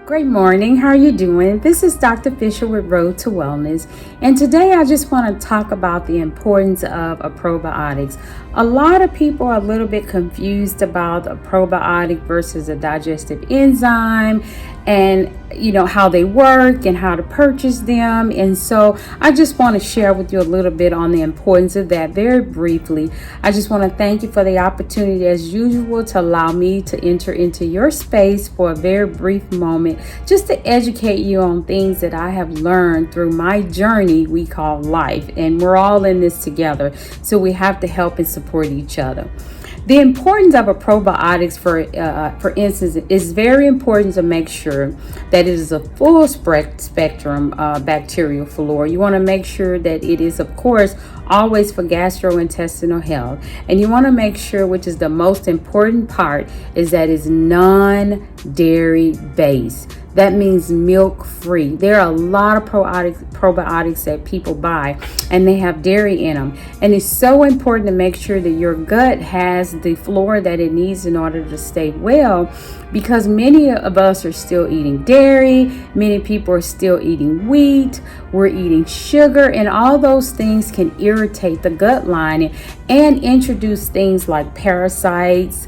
Great morning. How are you doing? This is Dr. Fisher with Road to Wellness. And today I just want to talk about the importance of a probiotics. A lot of people are a little bit confused about a probiotic versus a digestive enzyme and how they work and how to purchase them. And so I just want to share with you a little bit on the importance of that very briefly. I just want to thank you for the opportunity as usual to allow me to enter into your space for a very brief moment just to educate you on things that I have learned through my journey we call life. And we're all in this together, so we have to help and support each other. The importance of a probiotics, for instance, is very important to make sure that it is a full spectrum bacterial flora. You want to make sure that it is, of course, always for gastrointestinal health. And you want to make sure, which is the most important part, is that it's non-dairy based. That means milk free. There are a lot of probiotics that people buy and they have dairy in them. And it's so important to make sure that your gut has the flora that it needs in order to stay well, because many of us are still eating dairy. Many people are still eating wheat. We're eating sugar, and all those things can irritate the gut lining and introduce things like parasites,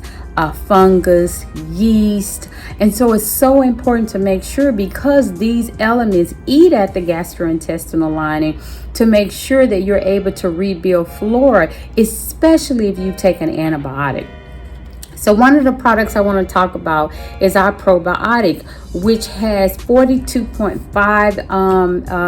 fungus, yeast. And so it's so important to make sure, because these elements eat at the gastrointestinal lining, to make sure that you're able to rebuild flora, especially if you take an antibiotic. So one of the products I want to talk about is our probiotic, which has 42.5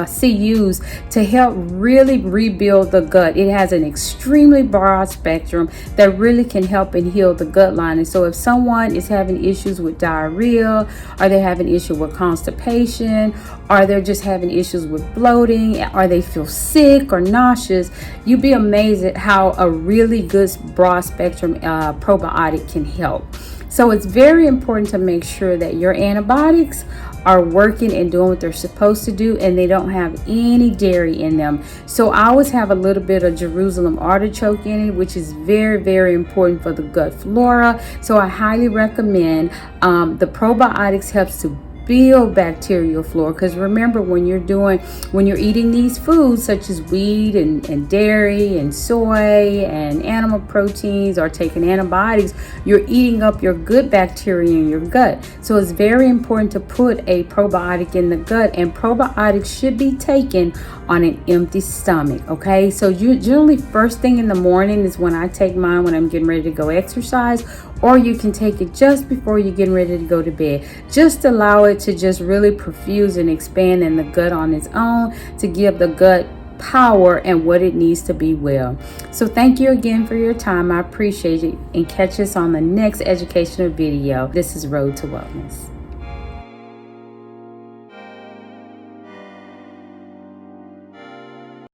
CUs to help really rebuild the gut. It has an extremely broad spectrum that really can help and heal the gut lining. So if someone is having issues with diarrhea, or they're having issue with constipation, or they're just having issues with bloating, or they feel sick or nauseous, you'd be amazed at how a really good broad spectrum probiotic can help. So it's very important to make sure that your antibiotics are working and doing what they're supposed to do, and they don't have any dairy in them. So I always have a little bit of Jerusalem artichoke in it, which is very, very important for the gut flora. So I highly recommend the probiotics. Helps to build bacterial flora, because remember, when you're eating these foods such as wheat and dairy and soy and animal proteins, or taking antibiotics, you're eating up your good bacteria in your gut. So it's very important to put a probiotic in the gut, and probiotics should be taken on an empty stomach. Okay, so you generally first thing in the morning is when I take mine, when I'm getting ready to go exercise, or you can take it just before you're getting ready to go to bed. Just allow it to just really perfuse and expand in the gut on its own, to give the gut power and what it needs to be well. So thank you again for your time. I appreciate it, and catch us on the next educational video. This is Road to Wellness.